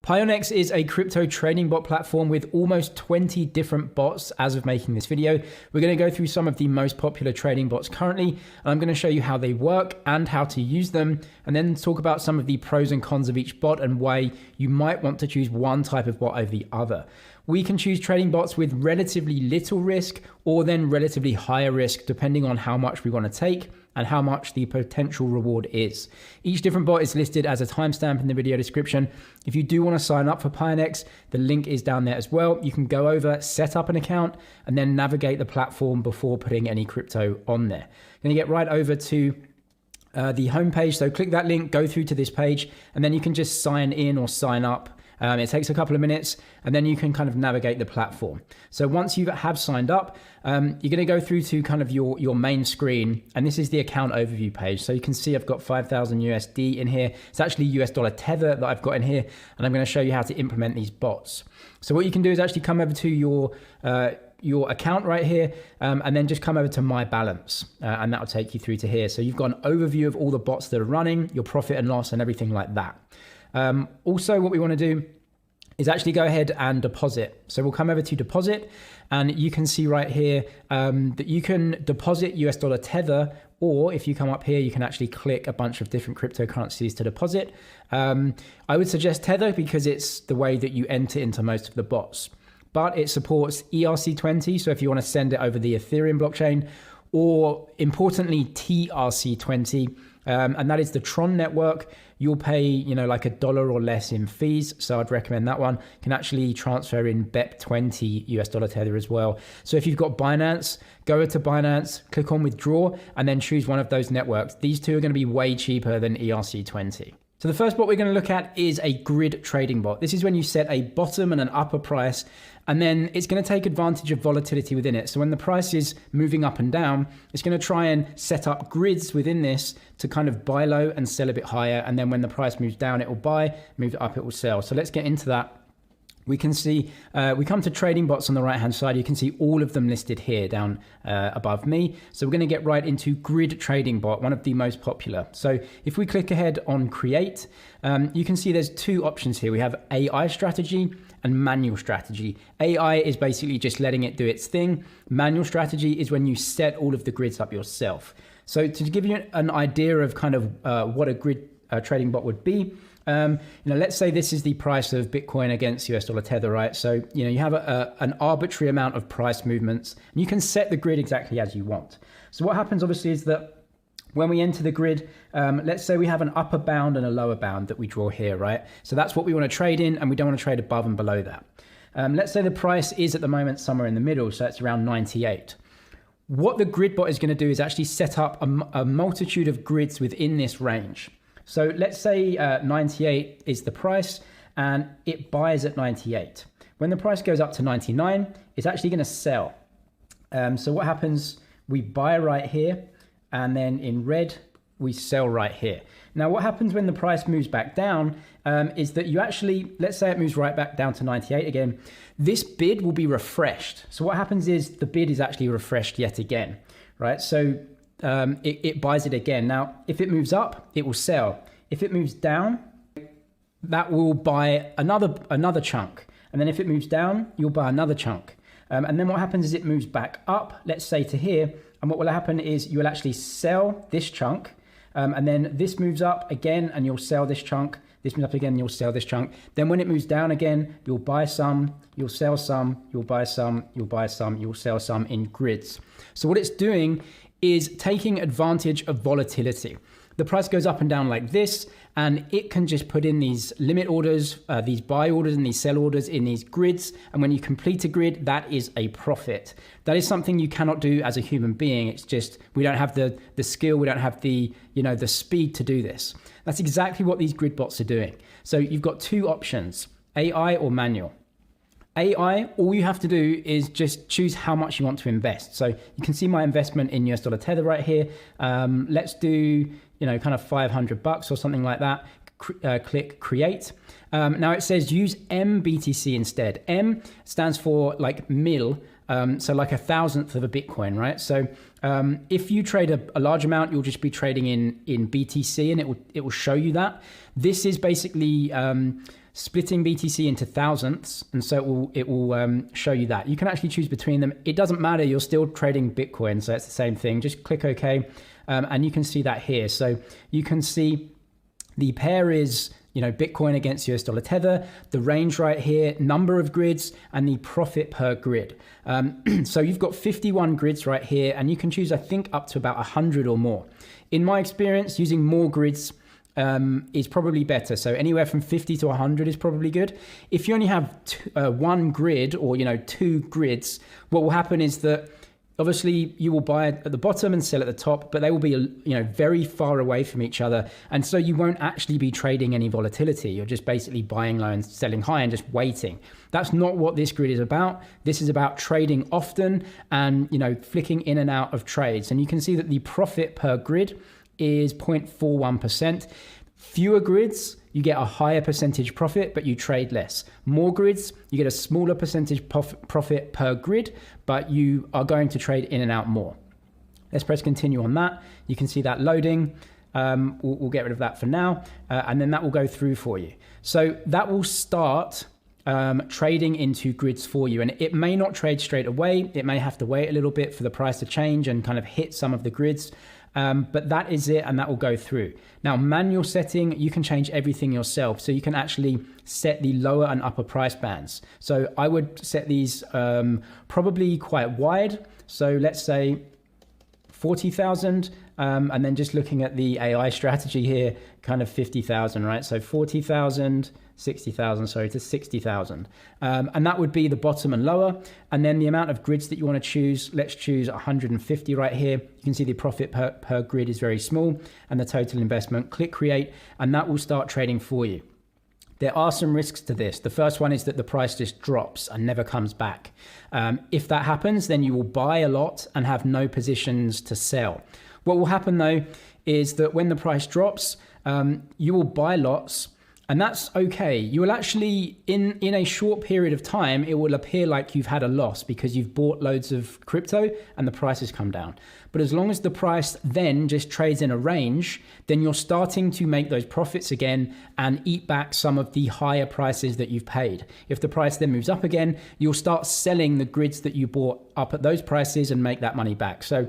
Pionex is a crypto trading bot platform with almost 20 different bots as of making this video. We're going to go through some of the most popular trading bots currently, and I'm going to show you how they work and how to use them, and then talk about some of the pros and cons of each bot and why you might want to choose one type of bot over the other. We can choose trading bots with relatively little risk or then relatively higher risk depending on how much we want to take and how much the potential reward is. Each different bot is listed as a timestamp in the video description. If you do want to sign up for Pionex, the link is down there as well. You can go over, set up an account, and then navigate the platform before putting any crypto on there. You're going to get right over to the homepage. So click that link, go through to this page, and then you can just sign in or sign up. It takes a couple of minutes, and then you can kind of navigate the platform. So once you have signed up, you're going to go through to kind of your main screen, and this is the account overview page. So you can see I've got 5,000 USD in here. It's actually US dollar tether that I've got in here, and I'm going to show you how to implement these bots. So what you can do is actually come over to your account right here, and then just come over to my balance, and that'll take you through to here. So you've got an overview of all the bots that are running, your profit and loss, and everything like that. Also, what we want to do is actually go ahead and deposit. So we'll come over to deposit, and you can see right here that you can deposit US dollar tether, or if you come up here, you can actually click a bunch of different cryptocurrencies to deposit. I would suggest tether because it's the way that you enter into most of the bots, but it supports ERC20. So if you want to send it over the Ethereum blockchain, or importantly, TRC20, and that is the Tron network. You'll pay, like $1 or less in fees. So I'd recommend that one. You can actually transfer in BEP20 US dollar tether as well. So if you've got Binance, go over to Binance, click on withdraw, and then choose one of those networks. These two are going to be way cheaper than ERC20. So the first bot we're going to look at is a grid trading bot. This is when you set a bottom and an upper price, and then it's going to take advantage of volatility within it. So when the price is moving up and down, it's going to try and set up grids within this to kind of buy low and sell a bit higher. And then when the price moves down, it will buy, move up, it will sell. So let's get into that. We can see, we come to trading bots on the right hand side. You can see all of them listed here down above me. So we're going to get right into grid trading bot, one of the most popular. So if we click ahead on create, you can see there's two options here. We have AI strategy and manual strategy. AI is basically just letting it do its thing. Manual strategy is when you set all of the grids up yourself. So to give you an idea of kind of what a grid trading bot would be, let's say this is the price of Bitcoin against US dollar tether, right? So, you have an arbitrary amount of price movements, and you can set the grid exactly as you want. So what happens obviously is that when we enter the grid, let's say we have an upper bound and a lower bound that we draw here, right? So that's what we want to trade in, and we don't want to trade above and below that. Let's say the price is at the moment somewhere in the middle, so it's around 98. What the grid bot is going to do is actually set up a multitude of grids within this range. So let's say 98 is the price and it buys at 98. When the price goes up to 99, it's actually going to sell. So what happens, we buy right here, and then in red, we sell right here. Now what happens when the price moves back down is that you actually, let's say it moves right back down to 98 again, this bid will be refreshed. So what happens is the bid is actually refreshed yet again, right? So it buys it again. Now, if it moves up, it will sell. If it moves down, that will buy another chunk. And then if it moves down, you'll buy another chunk. And then what happens is it moves back up, let's say to here. And what will happen is you will actually sell this chunk. And then this moves up again and you'll sell this chunk. This moves up again, you'll sell this chunk. Then when it moves down again, you'll buy some, you'll sell some, you'll buy some, you'll buy some, you'll sell some in grids. So what it's doing is taking advantage of volatility. The price goes up and down like this, and it can just put in these limit orders, these buy orders and these sell orders in these grids. And when you complete a grid, that is a profit. That is something you cannot do as a human being. It's just, we don't have the skill, we don't have the speed to do this. That's exactly what these grid bots are doing. So you've got two options, AI or manual. AI, all you have to do is just choose how much you want to invest. So you can see my investment in US dollar tether right here. Let's do, kind of $500 or something like that. Click create. Now it says use MBTC instead. M stands for like mil, so like 1,000th of a Bitcoin, right? So if you trade a large amount, you'll just be trading in BTC, and it will show you that. This is basically splitting BTC into thousandths, and so it will show you that. You can actually choose between them. It doesn't matter, you're still trading Bitcoin, so it's the same thing. Just click OK, and you can see that here. So you can see the pair is, you know, Bitcoin against US dollar tether, the range right here, number of grids, and the profit per grid. So you've got 51 grids right here, and you can choose, I think, up to about 100 or more. In my experience, using more grids is probably better. So anywhere from 50 to 100 is probably good. If you only have one grid or, you know, two grids, what will happen is that obviously you will buy at the bottom and sell at the top, but they will be, you know, very far away from each other. And so you won't actually be trading any volatility. You're just basically buying low and selling high and just waiting. That's not what this grid is about. This is about trading often and, you know, flicking in and out of trades. And you can see that the profit per grid is 0.41%. Fewer grids, you get a higher percentage profit, but you trade less. More grids, you get a smaller percentage profit per grid, but you are going to trade in and out more. Let's press continue on that. You can see that loading. We'll get rid of that for now, and then that will go through for you. So that will start trading into grids for you, and it may not trade straight away. It may have to wait a little bit for the price to change and kind of hit some of the grids. But that is it, and that will go through. Now, manual setting, you can change everything yourself. So you can actually set the lower and upper price bands. So I would set these probably quite wide. So let's say 40,000, and then just looking at the AI strategy here, kind of 50,000, right? So 40,000, 60,000, sorry, to 60,000. And that would be the bottom and lower. And then the amount of grids that you want to choose, let's choose 150 right here. You can see the profit per grid is very small and the total investment. Click create, and that will start trading for you. There are some risks to this. The first one is that the price just drops and never comes back. If that happens, then you will buy a lot and have no positions to sell. What will happen though is that when the price drops, you will buy lots, and that's okay. You will actually, in a short period of time, it will appear like you've had a loss because you've bought loads of crypto and the price has come down. But as long as the price then just trades in a range, then you're starting to make those profits again and eat back some of the higher prices that you've paid. If the price then moves up again, you'll start selling the grids that you bought up at those prices and make that money back. So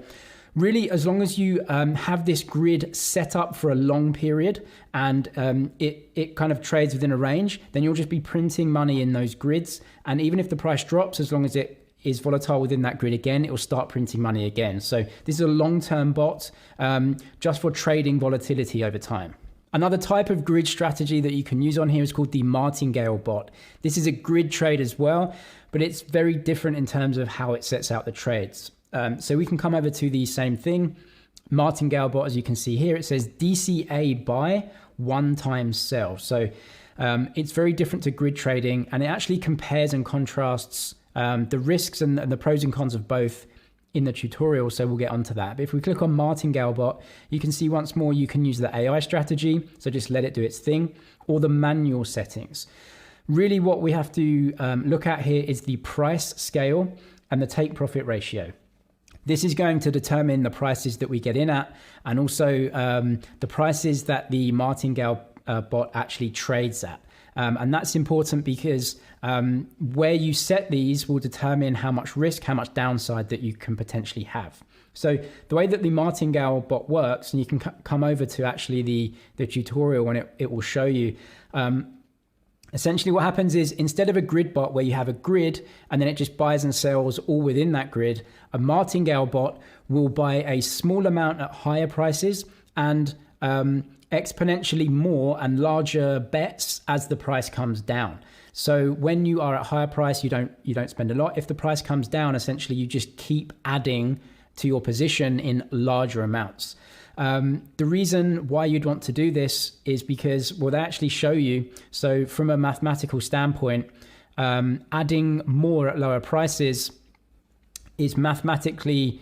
really, as long as you have this grid set up for a long period and it kind of trades within a range, then you'll just be printing money in those grids. And even if the price drops, as long as it is volatile within that grid again, it will start printing money again. So this is a long-term bot just for trading volatility over time. Another type of grid strategy that you can use on here is called the martingale bot. This is a grid trade as well, but it's very different in terms of how it sets out the trades. So we can come over to the same thing. Martingale bot, as you can see here, it says DCA buy, 1 times sell. So it's very different to grid trading, and it actually compares and contrasts the risks and the pros and cons of both in the tutorial. So we'll get onto that. But if we click on Martingale bot, you can see once more, you can use the AI strategy. So just let it do its thing, or the manual settings. Really what we have to look at here is the price scale and the take profit ratio. This is going to determine the prices that we get in at, and also the prices that the Martingale bot actually trades at. And that's important because where you set these will determine how much risk, how much downside that you can potentially have. So the way that the Martingale bot works, and you can come over to actually the tutorial, and it will show you, essentially what happens is, instead of a grid bot where you have a grid and then it just buys and sells all within that grid, a Martingale bot will buy a small amount at higher prices and exponentially more and larger bets as the price comes down. So when you are at higher price, you don't spend a lot. If the price comes down, essentially you just keep adding to your position in larger amounts. The reason why you'd want to do this is because, well, they actually show you, so from a mathematical standpoint, adding more at lower prices is mathematically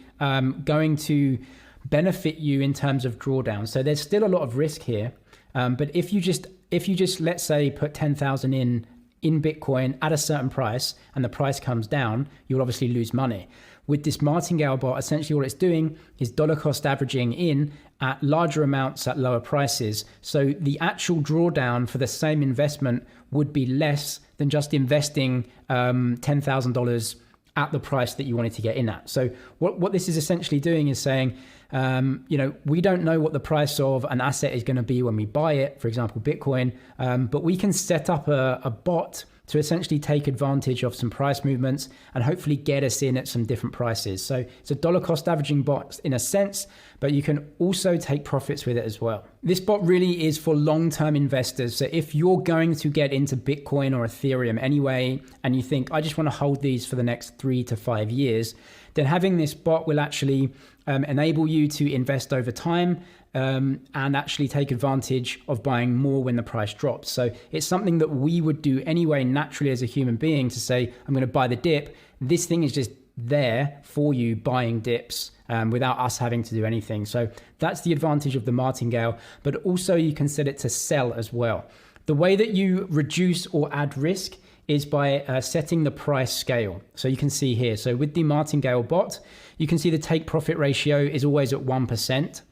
going to benefit you in terms of drawdown. So there's still a lot of risk here, but if you just let's say put 10,000 in in Bitcoin at a certain price and the price comes down, you'll obviously lose money. With this martingale bot, essentially what it's doing is dollar cost averaging in at larger amounts at lower prices. So the actual drawdown for the same investment would be less than just investing $10,000 at the price that you wanted to get in at. So what this is essentially doing is saying, we don't know what the price of an asset is going to be when we buy it, for example, Bitcoin, but we can set up a bot to essentially take advantage of some price movements and hopefully get us in at some different prices. So it's a dollar cost averaging bot in a sense, but you can also take profits with it as well. This bot really is for long-term investors. So if you're going to get into Bitcoin or Ethereum anyway, and you think, I just want to hold these for the next 3 to 5 years, then having this bot will actually enable you to invest over time and actually take advantage of buying more when the price drops. So it's something that we would do anyway naturally as a human being to say, I'm going to buy the dip. This thing is just there for you buying dips without us having to do anything. So that's the advantage of the martingale, but also you can set it to sell as well. The way that you reduce or add risk is by setting the price scale. So you can see here, so with the martingale bot, you can see the take profit ratio is always at 1%,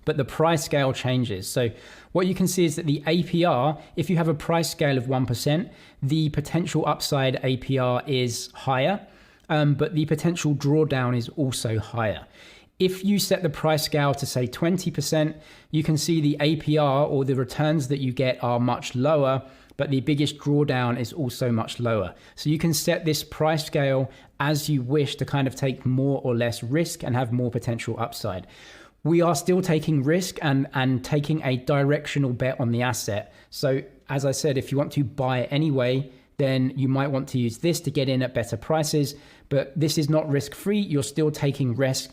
but the price scale changes. So what you can see is that the APR, if you have a price scale of 1%, the potential upside APR is higher, but the potential drawdown is also higher. If you set the price scale to say 20%, you can see the APR or the returns that you get are much lower, but the biggest drawdown is also much lower. So you can set this price scale as you wish to kind of take more or less risk and have more potential upside. We are still taking risk and taking a directional bet on the asset. So as I said, if you want to buy it anyway, then you might want to use this to get in at better prices, but this is not risk-free. You're still taking risk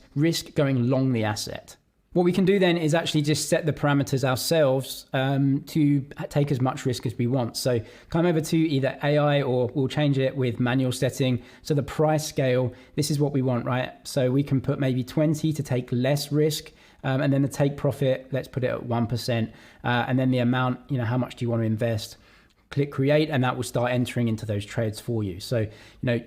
going long the asset. What we can do then is actually just set the parameters ourselves to take as much risk as we want. So come over to either AI or we'll change it with manual setting. So the price scale, this is what we want, right? So we can put maybe 20 to take less risk. And then the take profit, let's put it at 1%. And then the amount, how much do you want to invest? Click create, and that will start entering into those trades for you. So,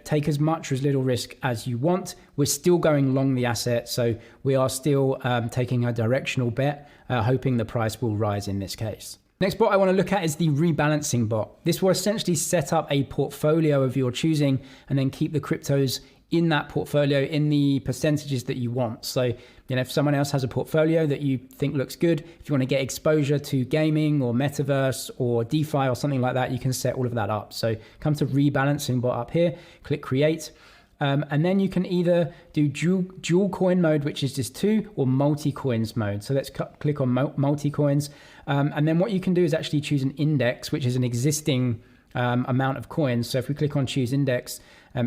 take as much or as little risk as you want. We're still going long the asset. So we are still taking a directional bet, hoping the price will rise in this case. Next bot I want to look at is the rebalancing bot. This will essentially set up a portfolio of your choosing and then keep the cryptos in that portfolio in the percentages that you want. So, if someone else has a portfolio that you think looks good, if you want to get exposure to gaming or metaverse or DeFi or something like that, you can set all of that up. So come to rebalancing bot up here, click create. And then you can either do dual coin mode, which is just 2, or multi-coins mode. So let's click on multi-coins. And then what you can do is actually choose an index, which is an existing amount of coins. So if we click on choose index,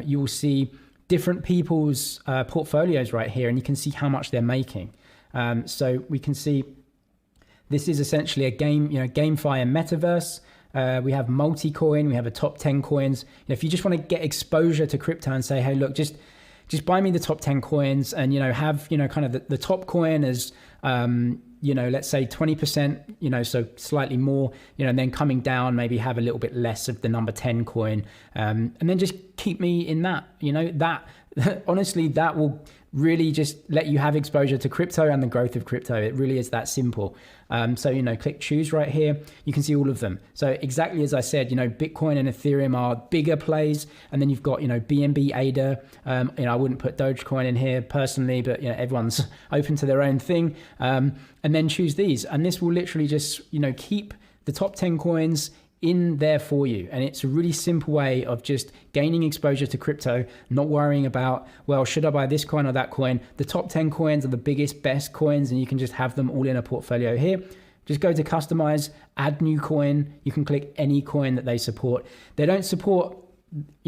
you will see different people's portfolios right here, and you can see how much they're making. So we can see this is essentially a game, GameFi and metaverse. We have multi-coin, we have a top 10 coins. If you just want to get exposure to crypto and say, hey, look, just buy me the top 10 coins and, have, kind of the top coin as, let's say 20%, so slightly more, and then coming down, maybe have a little bit less of the number 10 coin. And then just keep me in that, that honestly, that will really just let you have exposure to crypto and the growth of crypto. It really is that simple. So, click choose right here. You can see all of them. So exactly as I said, Bitcoin and Ethereum are bigger plays. And then you've got, BNB, ADA. I wouldn't put Dogecoin in here personally, but, everyone's open to their own thing. And then choose these. And this will literally just, keep the top 10 coins in there for you. And it's a really simple way of just gaining exposure to crypto, not worrying about, well, should I buy this coin or that coin? The top 10 coins are the biggest, best coins, and you can just have them all in a portfolio here. Just go to customize, add new coin. You can click any coin that they support. They don't support,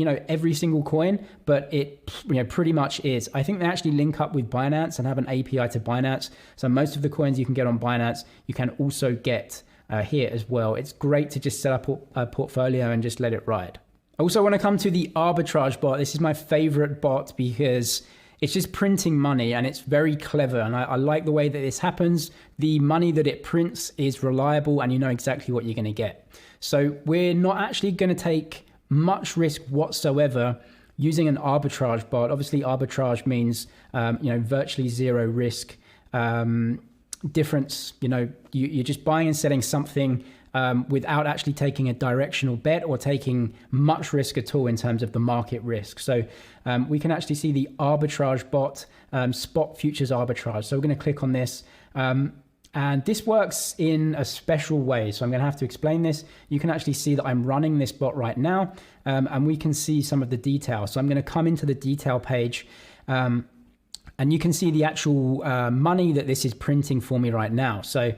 every single coin, but it, pretty much is. I think they actually link up with Binance and have an API to Binance. So most of the coins you can get on Binance, you can also get here as well. It's great to just set up a portfolio and just let it ride. I also want to come to the arbitrage bot. This is my favorite bot because it's just printing money, and it's very clever. And I like the way that this happens. The money that it prints is reliable, and you know exactly what you're going to get. So we're not actually going to take much risk whatsoever using an arbitrage bot. Obviously, arbitrage means virtually zero risk difference. You're just buying and selling something without actually taking a directional bet or taking much risk at all in terms of the market risk. So we can actually see the arbitrage bot, spot futures arbitrage. So we're going to click on this. And this works in a special way. So I'm going to have to explain this. You can actually see that I'm running this bot right now, and we can see some of the details. So I'm going to come into the detail page, and you can see the actual money that this is printing for me right now. So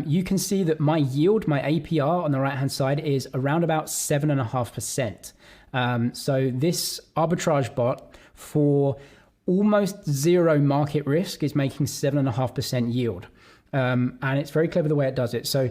you can see that my yield, my APR on the right-hand side is around about 7.5%. So this arbitrage bot for almost zero market risk is making 7.5% yield. And it's very clever the way it does it. So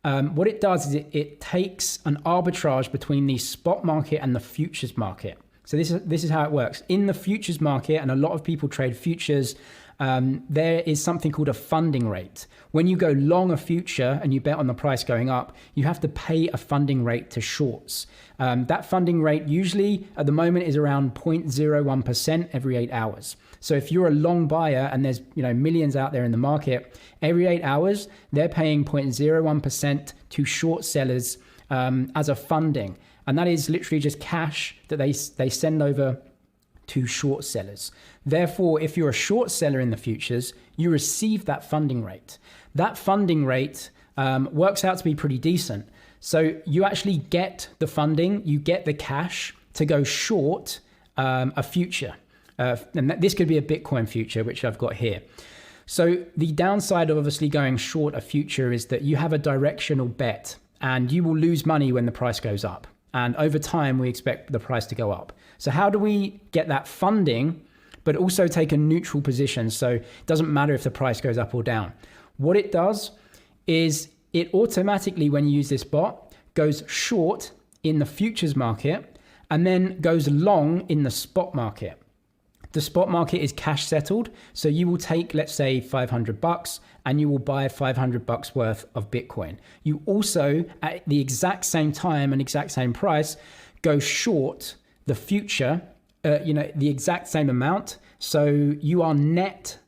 what it does is it takes an arbitrage between the spot market and the futures market. So this is how it works. In the futures market, and a lot of people trade futures, there is something called a funding rate. When you go long a future and you bet on the price going up, you have to pay a funding rate to shorts. That funding rate usually at the moment is around 0.01% every 8 hours. So if you're a long buyer and there's millions out there in the market, every 8 hours, they're paying 0.01% to short sellers as a funding. And that is literally just cash that they send over to short sellers. Therefore, if you're a short seller in the futures, you receive that funding rate. That funding rate works out to be pretty decent. So you actually get the funding, you get the cash to go short a future. And this could be a Bitcoin future, which I've got here. So the downside of obviously going short a future is that you have a directional bet and you will lose money when the price goes up. And over time, we expect the price to go up. So how do we get that funding, but also take a neutral position? So it doesn't matter if the price goes up or down. What it does is it automatically, when you use this bot, goes short in the futures market and then goes long in the spot market. The spot market is cash settled. So you will take, let's say, $500 and you will buy $500 worth of Bitcoin. You also, at the exact same time and exact same price, go short the future, the exact same amount. So you are net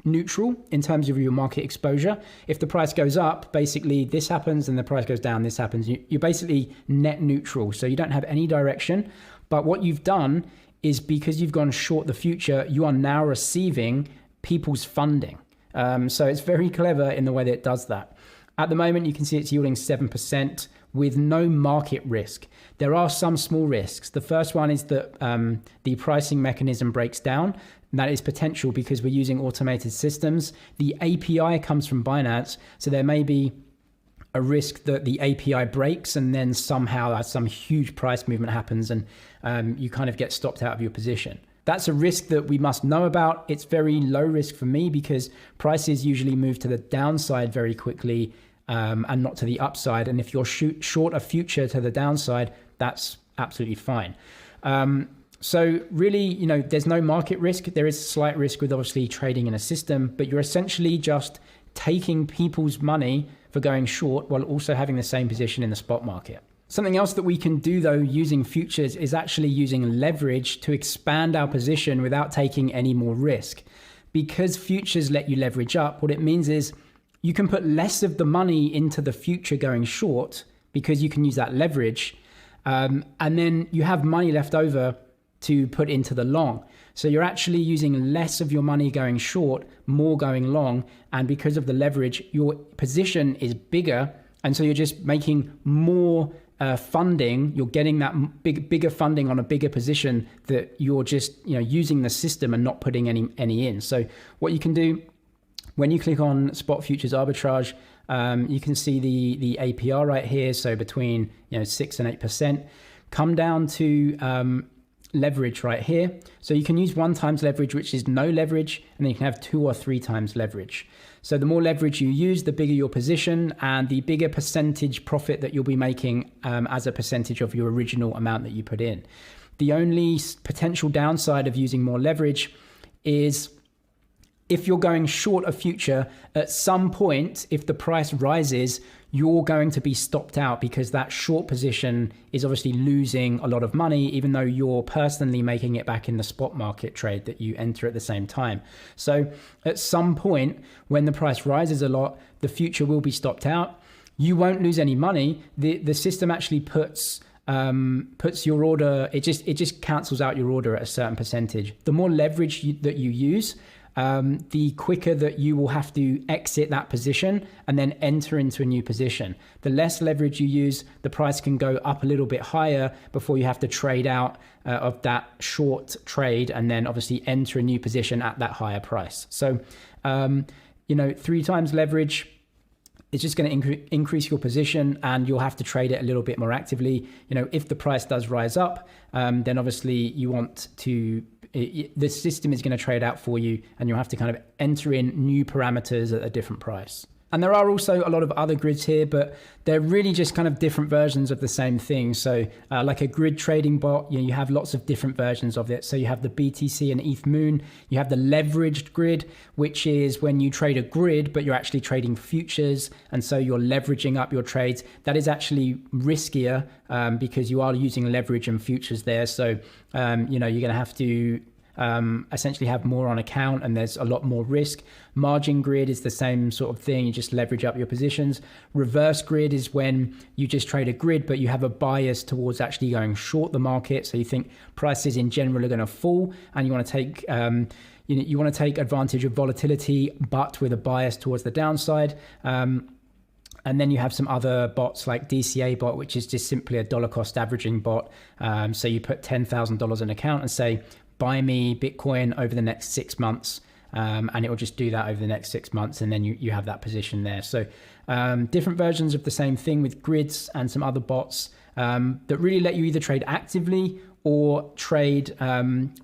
neutral in terms of your market exposure. If the price goes up, basically this happens, and the price goes down, this happens. You're basically net neutral. So you don't have any direction. But what you've done is, because you've gone short the future, you are now receiving people's funding. So it's very clever in the way that it does that. At the moment, you can see it's yielding 7% with no market risk. There are some small risks. The first one is that the pricing mechanism breaks down. And that is potential because we're using automated systems. The API comes from Binance, so there may be a risk that the API breaks and then somehow some huge price movement happens and you kind of get stopped out of your position. That's a risk that we must know about. It's very low risk for me because prices usually move to the downside very quickly and not to the upside. And if you're short a future to the downside, that's absolutely fine. So really, there's no market risk. There is slight risk with obviously trading in a system, but you're essentially just taking people's money for going short while also having the same position in the spot market. Something else that we can do though using futures is actually using leverage to expand our position without taking any more risk. Because futures let you leverage up, what it means is you can put less of the money into the future going short because you can use that leverage, and then you have money left over to put into the long. So you're actually using less of your money going short, more going long. And because of the leverage, your position is bigger. And so you're just making more funding. You're getting that bigger funding on a bigger position that you're just using the system and not putting any in. So what you can do when you click on spot futures arbitrage, you can see the APR right here. So between 6 and 8%. Come down to leverage right here. So you can use 1 times leverage, which is no leverage, and then you can have 2 or 3 times leverage. So the more leverage you use, the bigger your position and the bigger percentage profit that you'll be making as a percentage of your original amount that you put in. The only potential downside of using more leverage is if you're going short a future, at some point, if the price rises, you're going to be stopped out because that short position is obviously losing a lot of money, even though you're personally making it back in the spot market trade that you enter at the same time. So at some point, when the price rises a lot, the future will be stopped out. You won't lose any money. The system actually puts your order, it just cancels out your order at a certain percentage. The more leverage that you use, the quicker that you will have to exit that position and then enter into a new position. The less leverage you use, the price can go up a little bit higher before you have to trade out of that short trade and then obviously enter a new position at that higher price. So, 3 times leverage, it's just going to increase your position and you'll have to trade it a little bit more actively. If the price does rise up, then obviously you want to, the system is going to trade out for you and you'll have to kind of enter in new parameters at a different price. And there are also a lot of other grids here, but they're really just kind of different versions of the same thing. So like a grid trading bot, you have lots of different versions of it. So you have the BTC and ETH Moon. You have the leveraged grid, which is when you trade a grid, but you're actually trading futures. And so you're leveraging up your trades. That is actually riskier because you are using leverage and futures there. So, you're going to have to essentially have more on account and there's a lot more risk. Margin grid is the same sort of thing. You just leverage up your positions. Reverse grid is when you just trade a grid, but you have a bias towards actually going short the market. So you think prices in general are going to fall and you want to take, you want to take advantage of volatility, but with a bias towards the downside. And then you have some other bots like DCA bot, which is just simply a dollar cost averaging bot. So you put $10,000 in an account and say, buy me Bitcoin over the next 6 months. And it will just do that over the next 6 months. And then you have that position there. So different versions of the same thing with grids and some other bots that really let you either trade actively or trade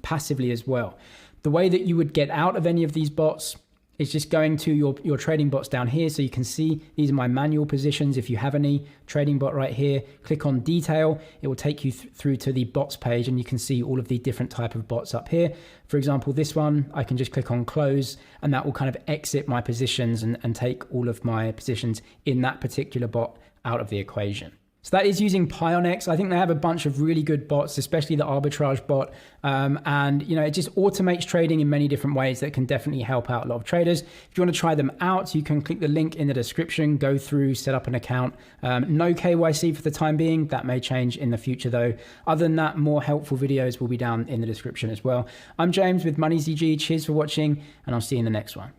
passively as well. The way that you would get out of any of these bots is just going to your trading bots down here. So you can see these are my manual positions. If you have any trading bot right here, click on detail. It will take you through to the bots page and you can see all of the different type of bots up here. For example, this one, I can just click on close and that will kind of exit my positions and take all of my positions in that particular bot out of the equation. So that is using Pionex. I think they have a bunch of really good bots, especially the arbitrage bot. And it just automates trading in many different ways that can definitely help out a lot of traders. If you want to try them out, you can click the link in the description, go through, set up an account. No KYC for the time being. That may change in the future though. Other than that, more helpful videos will be down in the description as well. I'm James with MoneyZG. Cheers for watching and I'll see you in the next one.